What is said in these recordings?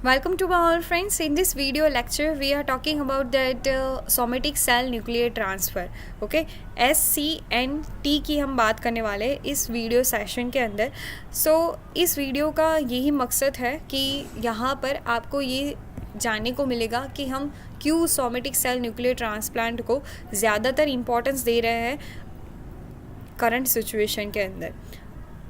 Welcome to all friends. In this video lecture we are talking about that somatic cell nuclear transfer. Okay, SCNT की हम बात करने वाले हैं इस वीडियो सेशन के अंदर. इस वीडियो का यही मकसद है कि यहाँ पर आपको ये जानने को मिलेगा कि हम क्यों सोमेटिक सेल न्यूक्लियर ट्रांसप्लांट को ज़्यादातर इम्पोर्टेंस दे रहे हैं करंट सिचुएशन के अंदर.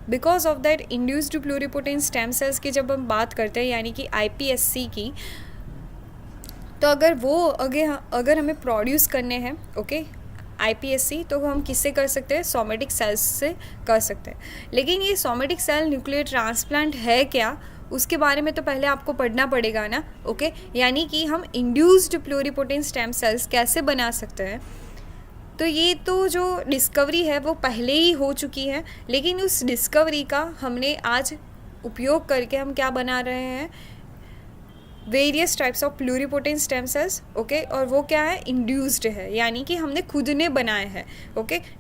Because of that induced pluripotent stem sales की जब हम बात करते हैं यानी कि iPSC की, तो अगर हमें प्रोड्यूस करने हैं iPSC, तो हम किससे कर सकते हैं? सोमेटिक सेल्स से कर सकते हैं. लेकिन ये सोमेटिक सेल न्यूक्लियर ट्रांसप्लांट है क्या, उसके बारे में तो पहले आपको पढ़ना पड़ेगा ना. यानी कि हम इंड्यूस्ड प्लूरिपोटेंट स्टेम सेल्स कैसे बना सकते हैं. तो ये तो जो डिस्कवरी है वो पहले ही हो चुकी है, लेकिन उस डिस्कवरी का हमने आज उपयोग करके हम क्या बना रहे हैं? Various types of pluripotent stem sales. और वो क्या है? इंड्यूस्ड है, यानी कि हमने खुद ने बनाए हैं.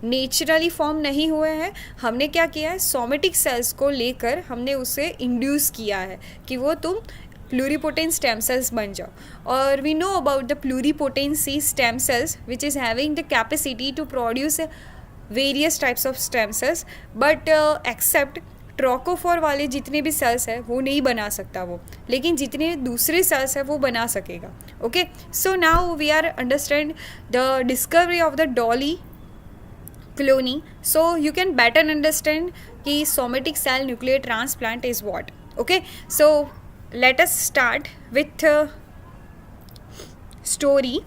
नेचुरली फॉर्म नहीं हुए हैं. हमने क्या किया है? सोमेटिक सेल्स को लेकर हमने उसे इंड्यूस किया है कि वो तुम pluripotent stem cells बन जाओ. और we know about the pluripotency stem cells which is having the capacity to produce various types of stem cells, but except trochophore वाले जितने भी सेल्स है वो नहीं बना सकता वो, लेकिन जितने दूसरे सेल्स है वो बना सकेगा. So now we are understand the discovery of the Dolly cloning, so you can better understand कि somatic cell nuclear transplant is what. So let us start with story.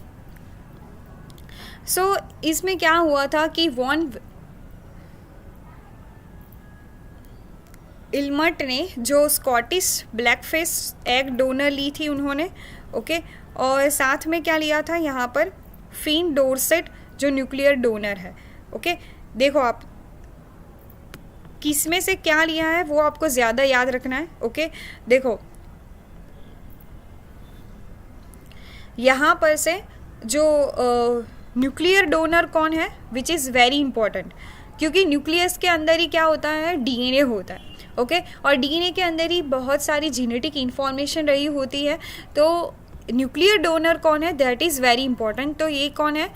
इसमें क्या हुआ था कि वॉन इल्मट ने जो स्कॉटिश ब्लैकफेस एग डोनर ली थी उन्होंने, और साथ में क्या लिया था यहाँ पर? फिन डोरसेट जो न्यूक्लियर डोनर है. देखो आप किस में से क्या लिया है वो आपको ज़्यादा याद रखना है. देखो यहाँ पर से जो न्यूक्लियर डोनर कौन है, विच इज़ वेरी इंपॉर्टेंट, क्योंकि न्यूक्लियस के अंदर ही क्या होता है? DNA होता है. और DNA के अंदर ही बहुत सारी जेनेटिक इंफॉर्मेशन रही होती है. तो न्यूक्लियर डोनर कौन है, दैट इज़ वेरी इंपॉर्टेंट. तो ये कौन है?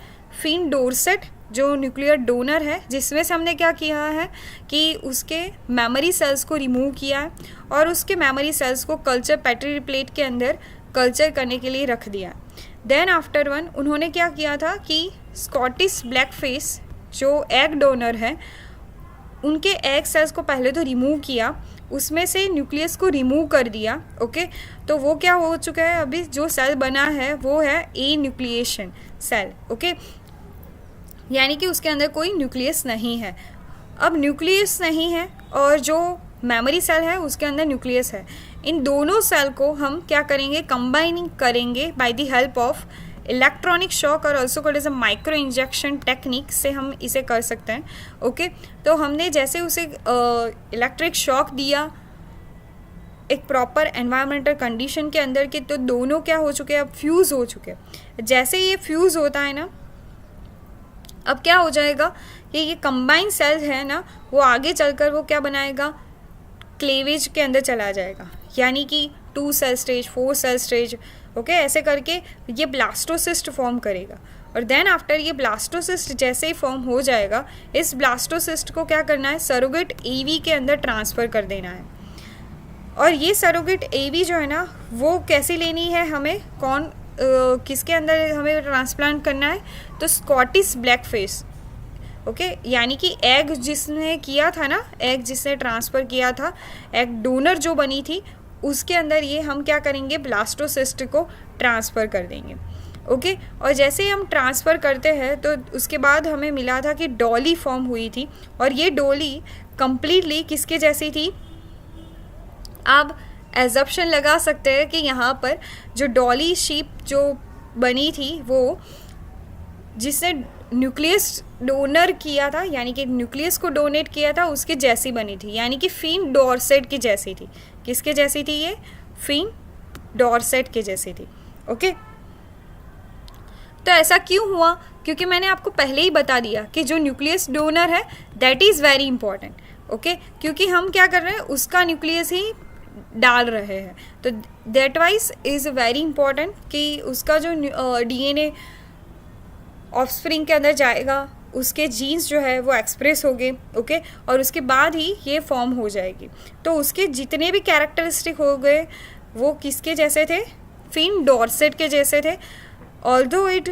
फिन डोरसेट जो न्यूक्लियर डोनर है, जिसमें से हमने क्या किया है कि उसके मेमोरी सेल्स को रिमूव किया है और उसके मेमोरी सेल्स को कल्चर पेट्री प्लेट के अंदर कल्चर करने के लिए रख दिया. देन आफ्टर वन उन्होंने क्या किया था कि स्कॉटिश ब्लैकफेस जो एग डोनर है उनके एग सेल्स को पहले तो रिमूव किया, उसमें से न्यूक्लियस को रिमूव कर दिया. तो वो क्या हो चुका है? अभी जो सेल बना है वो है ए न्यूक्लिएशन सेल. यानी कि उसके अंदर कोई न्यूक्लियस नहीं है. अब न्यूक्लियस नहीं है और जो मेमोरी सेल है उसके अंदर न्यूक्लियस है. इन दोनों सेल को हम क्या करेंगे? कंबाइनिंग करेंगे by the help of electronic shock और also called as a micro injection technique से हम इसे कर सकते हैं. तो हमने जैसे उसे इलेक्ट्रिक शॉक दिया एक प्रॉपर एनवायरमेंटल कंडीशन के अंदर के, तो दोनों क्या हो चुके हैं? अब फ्यूज़ हो चुके हैं. जैसे ये फ्यूज़ होता है ना, अब क्या हो जाएगा कि ये कंबाइंड सेल है ना, वो आगे चलकर वो क्या बनाएगा? क्लेवेज के अंदर चला जाएगा, यानी कि 2 सेल स्टेज, 4 सेल स्टेज. ऐसे करके ये ब्लास्टोसिस्ट फॉर्म करेगा. और देन आफ्टर ये ब्लास्टोसिस्ट जैसे ही फॉर्म हो जाएगा, इस ब्लास्टोसिस्ट को क्या करना है? सरोगेट AV के अंदर ट्रांसफ़र कर देना है. और ये सरोगेट AV जो है ना, वो कैसे लेनी है हमें? किसके अंदर हमें ट्रांसप्लांट करना है? तो स्कॉटिश ब्लैकफेस. यानी कि एग जिसने किया था ना, एग जिसने ट्रांसफ़र किया था, एग डोनर जो बनी थी, उसके अंदर ये हम क्या करेंगे? ब्लास्टोसिस्ट को ट्रांसफ़र कर देंगे. और जैसे ही हम ट्रांसफ़र करते हैं तो उसके बाद हमें मिला था कि डॉली फॉर्म हुई थी. और ये डॉली कंप्लीटली किसके जैसी थी? आप एजप्शन लगा सकते हैं कि यहाँ पर जो डॉली शीप जो बनी थी, वो जिसने न्यूक्लियस डोनर किया था, यानी कि न्यूक्लियस को डोनेट किया था, उसके जैसी बनी थी, यानी कि फिन डोरसेट की जैसी थी. किसके जैसी थी ये? फिन डोरसेट के जैसी थी. तो ऐसा क्यों हुआ? क्योंकि मैंने आपको पहले ही बता दिया कि जो न्यूक्लियस डोनर है दैट इज़ वेरी इंपॉर्टेंट. क्योंकि हम क्या कर रहे हैं? उसका न्यूक्लियस ही डाल रहे हैं। तो that wise is very important कि उसका जो DNA ऑफस्प्रिंग के अंदर जाएगा, उसके जीन्स जो है वो एक्सप्रेस होंगे, ओके, और उसके बाद ही ये फॉर्म हो जाएगी। तो उसके जितने भी कैरेक्टरिस्टिक हो गए वो किसके जैसे थे, फिन डॉर्सेट के जैसे थे। Although it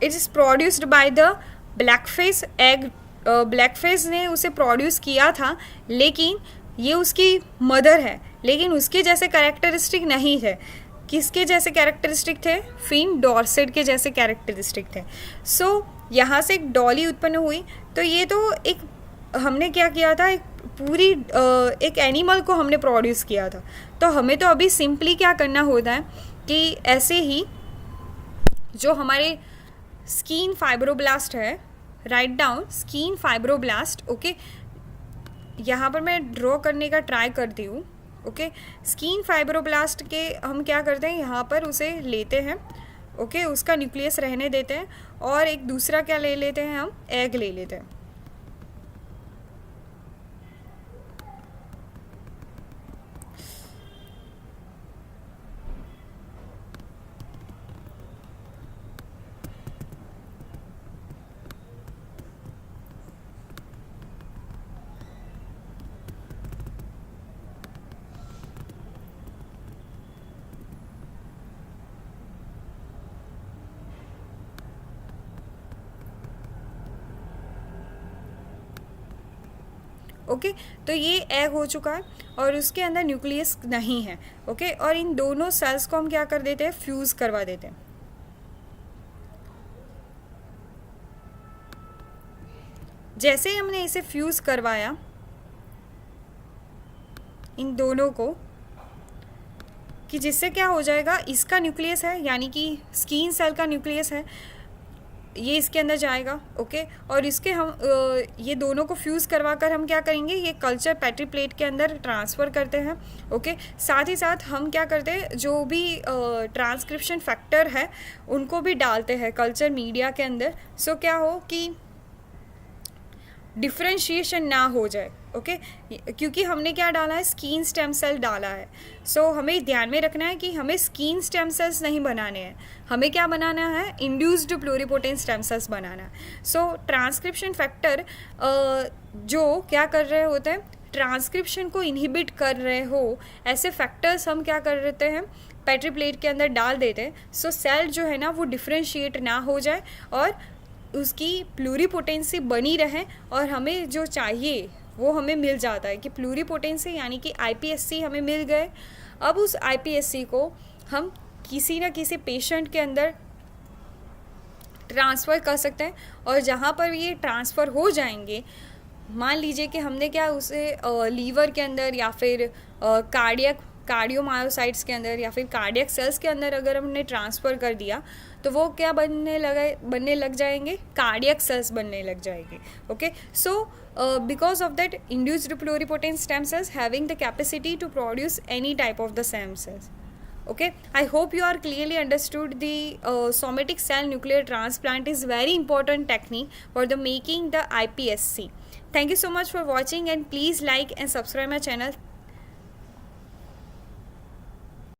is produced by the ब्लैकफेस egg, ब्लैकफेस ने उसे प्रोड्यूस किया था, लेकिन ये उसकी मदर है, लेकिन उसके जैसे कैरेक्टरिस्टिक नहीं थे। किसके जैसे कैरेक्टरिस्टिक थे, फिन डॉर्सेट के जैसे कैरेक्टरिस्टिक थे। सो यहाँ से एक डॉली उत्पन्न हुई। तो ये तो एक हमने क्या किया था, एक पूरी एक एनिमल को हमने प्रोड्यूस किया था। तो हमें तो अभी सिंपली क्या करना होता है कि ऐसे ही जो हमारे स्किन फाइब्रोब्लास्ट है, write down skin fibroblast, okay, यहाँ पर मैं ड्रॉ करने का ट्राई करती हूँ, ओके। स्किन फाइब्रोब्लास्ट के हम क्या करते हैं, यहाँ पर उसे लेते हैं, ओके, उसका न्यूक्लियस रहने देते हैं, और एक दूसरा क्या ले लेते हैं, हम एग ले लेते हैं। ओके, तो ये एग हो चुका है और उसके अंदर न्यूक्लियस नहीं है, ओके, और इन दोनों सेल्स को हम क्या कर देते हैं, फ्यूज़ करवा देते हैं। जैसे ही हमने इसे फ्यूज़ करवाया इन दोनों को, कि जिससे क्या हो जाएगा, इसका न्यूक्लियस है यानी कि स्किन सेल का न्यूक्लियस है, ये इसके अंदर जाएगा, ओके, और इसके हम ये दोनों को फ्यूज़ करवा कर हम क्या करेंगे, ये कल्चर पेट्री प्लेट के अंदर ट्रांसफ़र करते हैं, ओके। साथ ही साथ हम क्या करते हैं, जो भी ट्रांसक्रिप्शन फैक्टर है उनको भी डालते हैं कल्चर मीडिया के अंदर। सो क्या हो कि डिफ्रेंशिएशन ना हो जाए, ओके, क्योंकि हमने क्या डाला है, स्किन स्टेम सेल डाला है। सो हमें ध्यान में रखना है कि हमें स्किन स्टेम सेल्स नहीं बनाने हैं, हमें क्या बनाना है, इंड्यूस्ड प्लूरिपोटेंट स्टेम सेल्स बनाना है। सो ट्रांसक्रिप्शन फैक्टर जो क्या कर रहे होते हैं, ट्रांसक्रिप्शन को इनहिबिट कर रहे हो, ऐसे फैक्टर्स हम क्या कर देते हैं, पेट्री प्लेट के अंदर डाल देते हैं। सो सेल जो है ना वो डिफ्रेंशिएट ना हो जाए और उसकी प्लूरिपोटेंसी बनी रहे, और हमें जो चाहिए वो हमें मिल जाता है कि प्लूरिपोटेंसी यानी कि IPSC हमें मिल गए। अब उस IPSC को हम किसी न किसी पेशेंट के अंदर ट्रांसफ़र कर सकते हैं, और जहाँ पर ये ट्रांसफ़र हो जाएंगे, मान लीजिए कि हमने क्या उसे लीवर के अंदर या फिर कार्डियोमायोसाइट्स के अंदर या फिर कार्डियक सेल्स के अंदर अगर हमने ट्रांसफ़र कर दिया, तो वो क्या बनने लग जाएंगे, कार्डियक सेल्स बनने लग जाएंगे, okay. So because of that induced pluripotent stem cells having the capacity to produce any type of the stem cells, okay. I hope you are clearly understood the somatic cell nuclear transplant is very important technique for the making the IPSC. Thank you so much for watching, and please like and subscribe my channel.